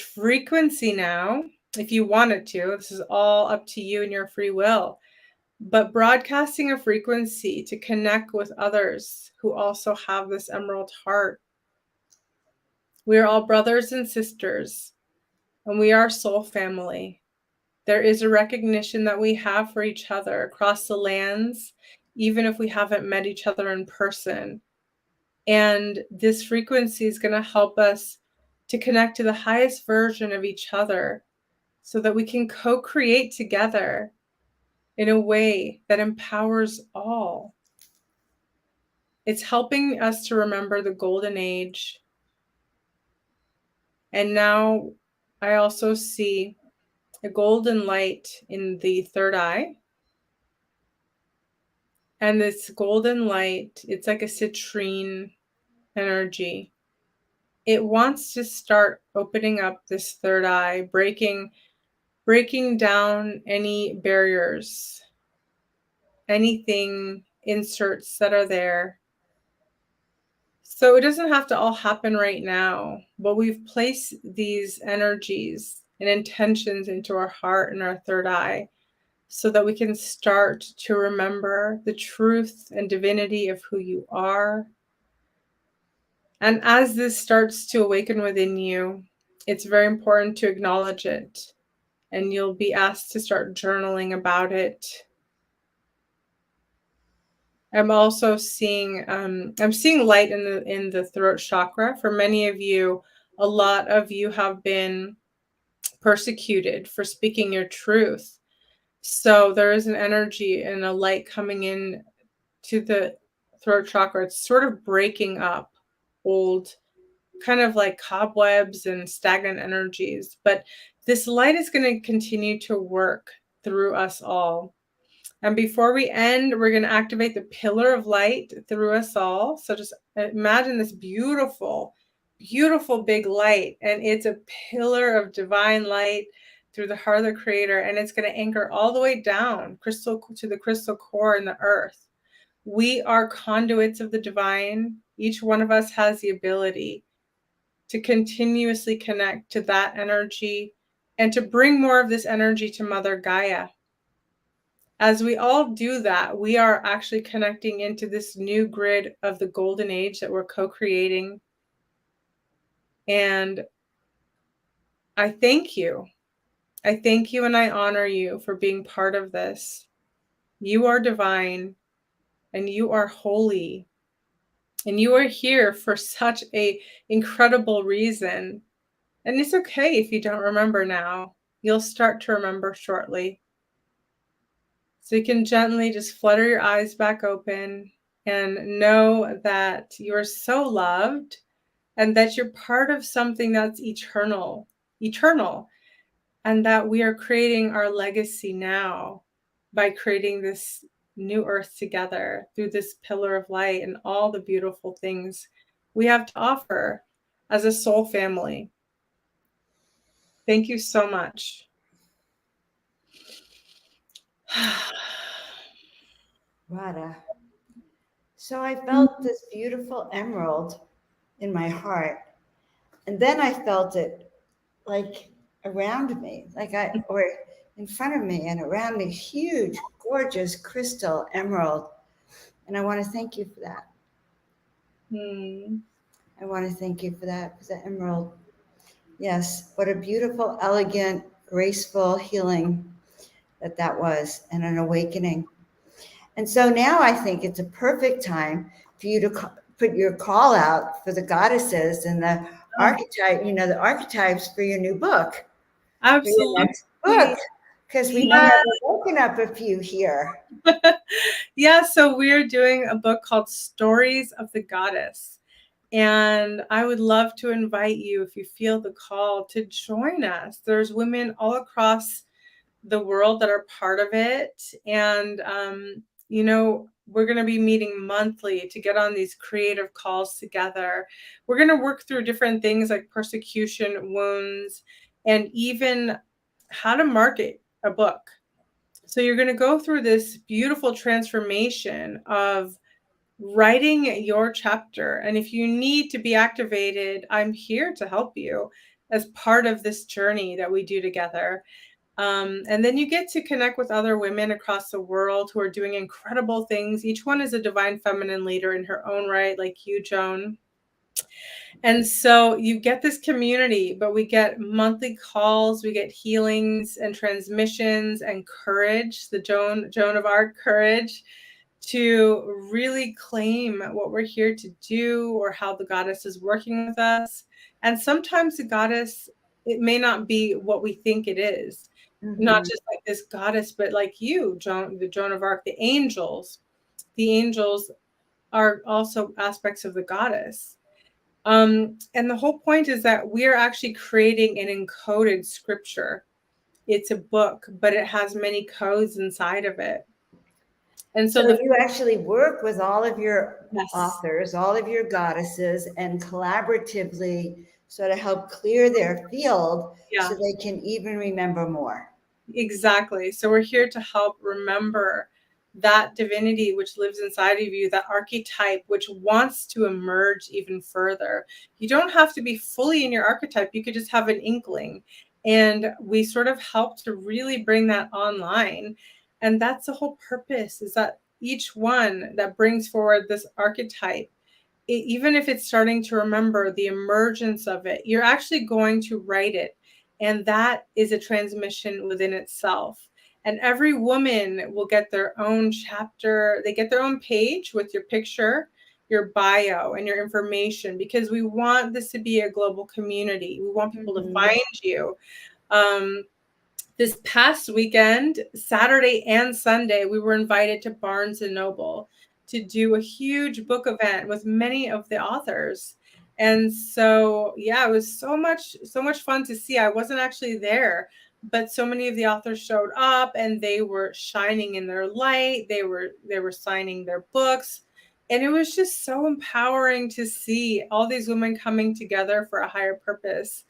frequency now, if you wanted to. This is all up to you and your free will. But broadcasting a frequency to connect with others who also have this emerald heart. We are all brothers and sisters, and we are soul family. There is a recognition that we have for each other across the lands, even if we haven't met each other in person. And this frequency is going to help us to connect to the highest version of each other so that we can co-create together in a way that empowers all. It's helping us to remember the golden age. And now I also see a golden light in the third eye. And this golden light, it's like a citrine energy. It wants to start opening up this third eye, breaking down any barriers, anything, inserts that are there. So it doesn't have to all happen right now, but we've placed these energies and intentions into our heart and our third eye so that we can start to remember the truth and divinity of who you are. And as this starts to awaken within you, it's very important to acknowledge it. And you'll be asked to start journaling about it. I'm also seeing light in the throat chakra. For many of you, a lot of you have been persecuted for speaking your truth. So there is an energy and a light coming in to the throat chakra. It's sort of breaking up old kind of like cobwebs and stagnant energies. But this light is going to continue to work through us all. And before we end, we're going to activate the pillar of light through us all. So just imagine this beautiful, beautiful big light. And it's a pillar of divine light through the heart of the creator. And it's going to anchor all the way down to the crystal core in the earth. We are conduits of the divine. Each one of us has the ability to continuously connect to that energy and to bring more of this energy to Mother Gaia. As we all do that, we are actually connecting into this new grid of the golden age that we're co-creating. And I thank you. I thank you and I honor you for being part of this. You are divine and you are holy. And you are here for such an incredible reason. And it's okay if you don't remember now. You'll start to remember shortly. So you can gently just flutter your eyes back open and know that you are so loved and that you're part of something that's eternal, and that we are creating our legacy now by creating this new earth together through this pillar of light and all the beautiful things we have to offer as a soul family. Thank you so much. Radha. So I felt this beautiful emerald in my heart. And then I felt it like around me, or in front of me and around me, huge, gorgeous crystal emerald. And I want to thank you for that. Hmm. I want to thank you for that, for the emerald. Yes, what a beautiful, elegant, graceful healing that was, and an awakening. And so now I think it's a perfect time for you to put your call out for the goddesses and the archetype, the archetypes for your new book, for your Absolutely. next book, because we may have woken up a few here. Yeah, so we're doing a book called Stories of the Goddess. And I would love to invite you, if you feel the call, to join us. There's women all across the world that are part of it. And, we're going to be meeting monthly to get on these creative calls together. We're going to work through different things like persecution, wounds, and even how to market a book. So you're going to go through this beautiful transformation of writing your chapter. And if you need to be activated, I'm here to help you as part of this journey that we do together. And then you get to connect with other women across the world who are doing incredible things. Each one is a divine feminine leader in her own right, like you, Joan. And so you get this community, but we get monthly calls, we get healings and transmissions and courage, the Joan of Arc courage, to really claim what we're here to do or how the goddess is working with us. And sometimes the goddess, it may not be what we think it is. Mm-hmm. Not just like this goddess, but like you, Joan, the Joan of Arc, the angels. The angels are also aspects of the goddess. And the whole point is that we are actually creating an encoded scripture. It's a book, but it has many codes inside of it. And so you actually work with all of your yes. authors, all of your goddesses, and collaboratively sort of help clear their field so they can even remember more. Exactly. So we're here to help remember that divinity which lives inside of you, that archetype which wants to emerge even further. You don't have to be fully in your archetype. You could just have an inkling. And we sort of help to really bring that online. And that's the whole purpose, is that each one that brings forward this archetype, even if it's starting to remember the emergence of it, you're actually going to write it. And that is a transmission within itself. And every woman will get their own chapter. They get their own page with your picture, your bio, and your information, because we want this to be a global community. We want people to find you. This past weekend, Saturday and Sunday, we were invited to Barnes & Noble to do a huge book event with many of the authors. And so, yeah, it was so much fun to see. I wasn't actually there, but so many of the authors showed up and they were shining in their light. They were signing their books. And it was just so empowering to see all these women coming together for a higher purpose.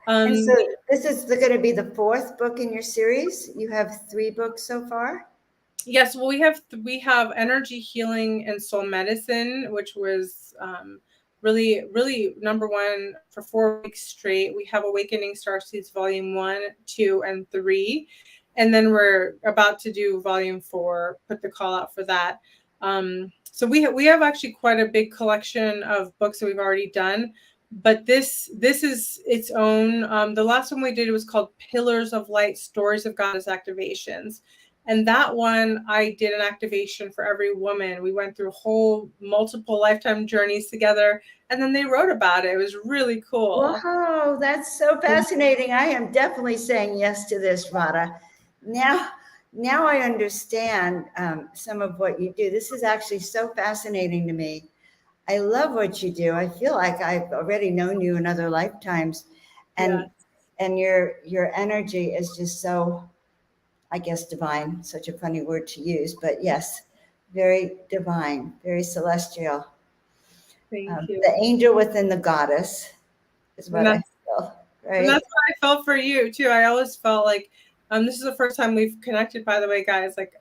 And so this is going to be the fourth book in your series. You have 3 books so far? Yes, well, we have Energy Healing and Soul Medicine, which was really, really #1 for 4 weeks straight. We have Awakening Starseeds Volume 1, 2, and 3. And then we're about to do Volume 4, put the call out for that. So we have actually quite a big collection of books that we've already done. But this is its own. The last one we did was called Pillars of Light, Stories of Goddess Activations. And that one, I did an activation for every woman. We went through whole multiple lifetime journeys together, and then they wrote about it. It was really cool. Wow, that's so fascinating. I am definitely saying yes to this, Radhaa. Now I understand some of what you do. This is actually so fascinating to me. I love what you do. I feel like I've already known you in other lifetimes, and your energy is just so, I guess, divine. Such a funny word to use, but yes, very divine, very celestial. Thank you. The angel within the goddess is what I feel. Right. And that's what I felt for you too. I always felt like this is the first time we've connected, by the way, guys. Like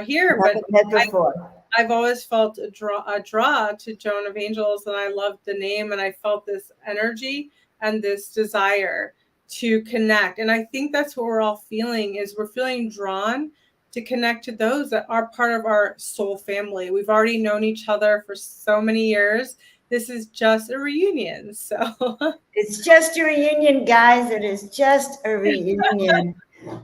here, but I've always felt a draw to Joan of Angels, and I loved the name, and I felt this energy and this desire to connect. And I think that's what we're all feeling, is we're feeling drawn to connect to those that are part of our soul family. We've already known each other for so many years. This is just a reunion. So it's just a reunion, guys. It is just a reunion.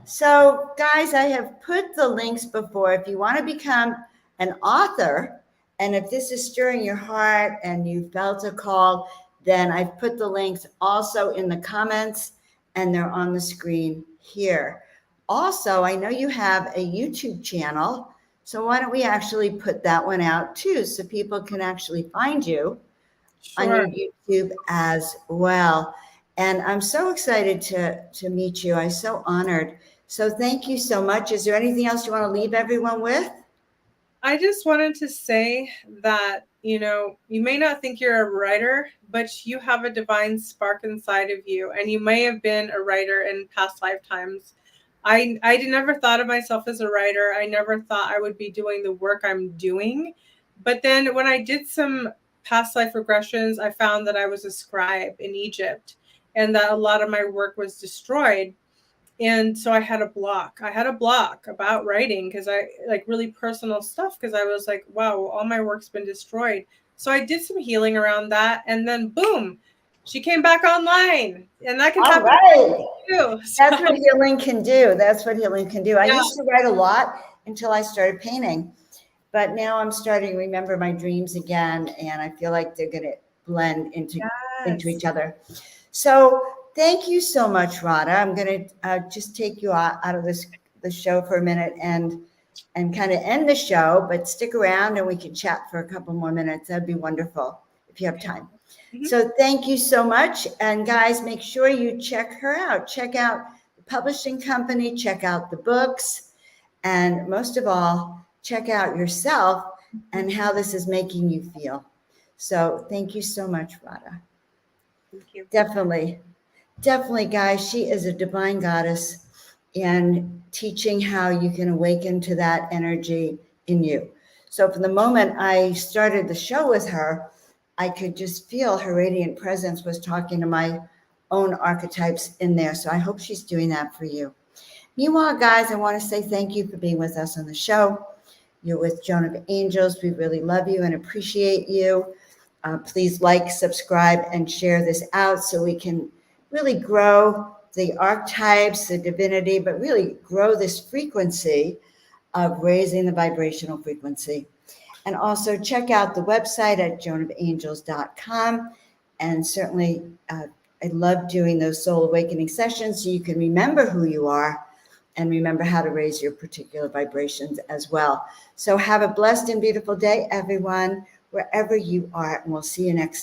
So, guys, I have put the links before. If you want to become an author, and if this is stirring your heart and you felt a call, then I've put the links also in the comments, and they're on the screen here. Also, I know you have a YouTube channel, so why don't we actually put that one out too, so people can actually find you on your YouTube as well. And I'm so excited to meet you. I'm so honored. So thank you so much. Is there anything else you want to leave everyone with? I just wanted to say that, you know, you may not think you're a writer, but you have a divine spark inside of you, and you may have been a writer in past lifetimes. I never thought of myself as a writer. I never thought I would be doing the work I'm doing. But then when I did some past life regressions, I found that I was a scribe in Egypt and that a lot of my work was destroyed. And so I had a block about writing, because I like really personal stuff, because I was like, wow, all my work's been destroyed. So I did some healing around that, and then boom, she came back online, and that can happen too. That's what healing can do. That's what healing can do. I Yeah. used to write a lot until I started painting, but now I'm starting to remember my dreams again, and I feel like they're going to blend into each other. So thank you so much, Radhaa. I'm going to just take you out of the show for a minute and kind of end the show, but stick around and we can chat for a couple more minutes. That'd be wonderful if you have time. Mm-hmm. So thank you so much. And guys, make sure you check her out. Check out the publishing company, check out the books, and most of all, check out yourself and how this is making you feel. So thank you so much, Radhaa. Thank you. Definitely, guys, she is a divine goddess, and teaching how you can awaken to that energy in you. So from the moment I started the show with her, I could just feel her radiant presence was talking to my own archetypes in there. So I hope she's doing that for you. Meanwhile, guys, I want to say thank you for being with us on the show. You're with Joan of Angels. We really love you and appreciate you. Please like, subscribe, and share this out so we can really grow the archetypes, the divinity, but really grow this frequency of raising the vibrational frequency. And also check out the website at joanofangels.com. And certainly, I love doing those soul awakening sessions so you can remember who you are and remember how to raise your particular vibrations as well. So have a blessed and beautiful day, everyone, wherever you are, and we'll see you next